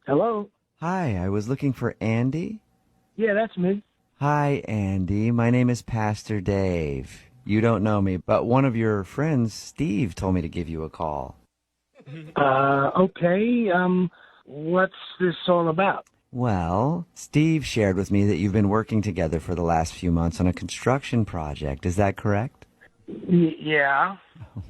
Hello? Hi, I was looking for Andy. Yeah, that's me. Hi, Andy. My name is Pastor Dave. You don't know me, but one of your friends, Steve, told me to give you a call. Okay. What's this all about? Well, Steve shared with me that you've been working together for the last few months on a construction project. Is that correct? Yeah.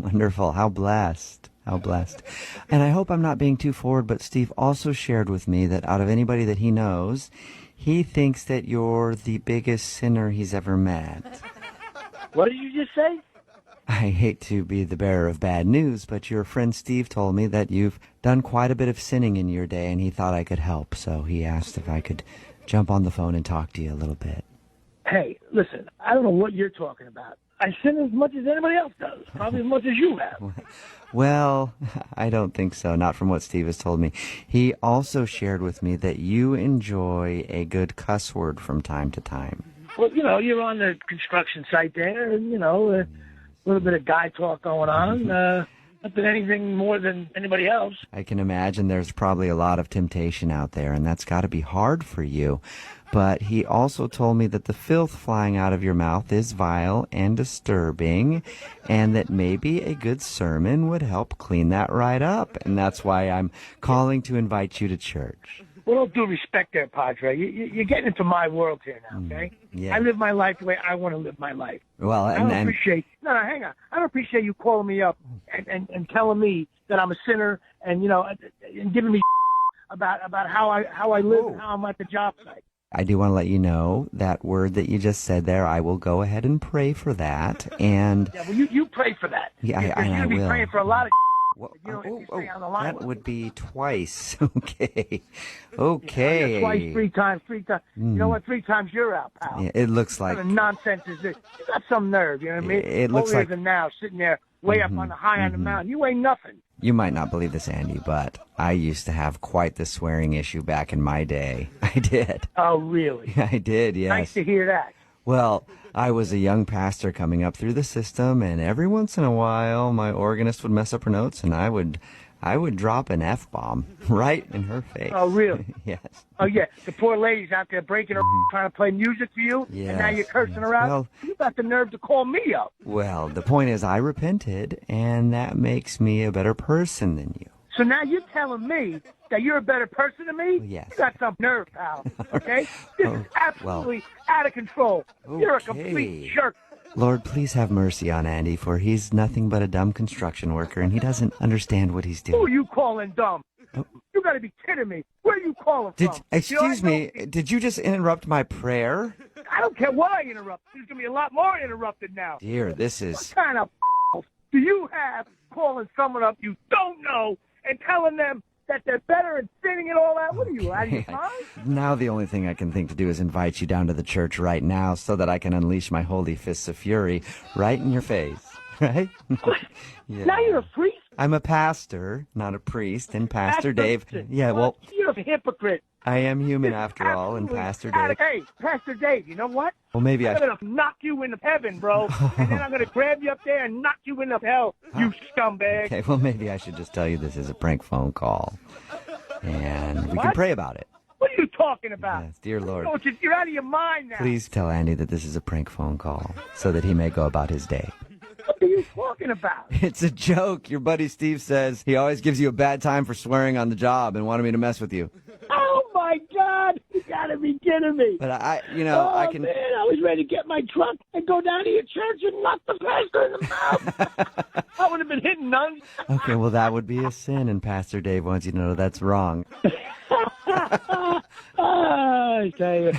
Wonderful. How blessed. How blessed. And I hope I'm not being too forward, but Steve also shared with me that out of anybody that he knows, he thinks that you're the biggest sinner he's ever met. What did you just say? I hate to be the bearer of bad news, but your friend Steve told me that you've done quite a bit of sinning in your day, and he thought I could help. So he asked if I could jump on the phone and talk to you a little bit. Hey, listen, I don't know what you're talking about. I sin as much as anybody else does, probably as much as you have. Well, I don't think so, not from what Steve has told me. He also shared with me that you enjoy a good cuss word from time to time. Well, you're on the construction site there, and, a little bit of guy talk going on. Not that anything more than anybody else. I can imagine there's probably a lot of temptation out there, and that's got to be hard for you. But he also told me that the filth flying out of your mouth is vile and disturbing, and that maybe a good sermon would help clean that right up. And that's why I'm calling to invite you to church. With all due respect there, Padre, you're getting into my world here now, okay? Yeah. I live my life the way I want to live my life. Well, I don't appreciate... No, hang on. I don't appreciate you calling me up and telling me that I'm a sinner and, and giving me about how I live and how I'm at the job site. I do want to let you know that word that you just said there, I will go ahead and pray for that. And yeah, well, you pray for that. Yeah, you're going to be will. praying for a lot of Well, if you stay on the line that with would me. be twice. Okay. Yeah, twice, three times. You know what? 3 times you're out, pal. Yeah, it looks like What kind of nonsense is this? You got some nerve, you know what I mean? It looks Holier like than now, sitting there way up on the high on the mountain. You ain't nothing. you might not believe this, Andy, but I used to have quite the swearing issue back in my day. I did. Oh, really? I did, yes. Nice to hear that. Well, I was a young pastor coming up through the system, and every once in a while, my organist would mess up her notes, and I would drop an F-bomb right in her face. Oh, really? Yes. Oh, yeah. The poor lady's out there breaking her trying to play music for you, and now you're cursing her out? Well, You got the nerve to call me up. Well, the point is I repented, and that makes me a better person than you. So now you're telling me that you're a better person than me? Yes. You got some nerve, pal. Okay? This is absolutely out of control. You're a complete jerk. Lord, please have mercy on Andy, for he's nothing but a dumb construction worker, and he doesn't understand what he's Who are doing. you calling dumb? You got to be kidding me. Where are you calling from? Excuse me, did you just interrupt my prayer? I don't care what I interrupt. There's going to be a lot more interrupted now. Dear, this What is... kind of do you have calling someone up you don't know and telling them that they're better and sinning and all that? What are you, out of your mind? Now the only thing I can think to do is invite you down to the church right now so that I can unleash my holy fists of fury right in your face, right? Yeah. Now you're a priest? I'm a pastor, not a priest, and Pastor Dave... Yeah, well, You're a hypocrite. I am human after all, and Pastor Dave... Hey, Pastor Dave, you know what? Well, maybe I'm I... going to knock you into heaven, bro. And then I'm going to grab you up there and knock you into hell, you scumbag. Okay, well, maybe I should just tell you this is a prank phone call. And we can What? pray about it. What are you talking about? Yes, dear Lord. You're out of your mind now. Please tell Andy that this is a prank phone call so that he may go about his day. What are you talking about? It's a joke. Your buddy Steve says he always gives you a bad time for swearing on the job and wanted me to mess with you. Oh, my God. You got to be kidding me. But I can... Man, I was ready to get my truck and go down to your church and knock the pastor in the mouth. I would have been hitting nuns. Okay, well, that would be a sin, and Pastor Dave wants you to know that's wrong. I tell you.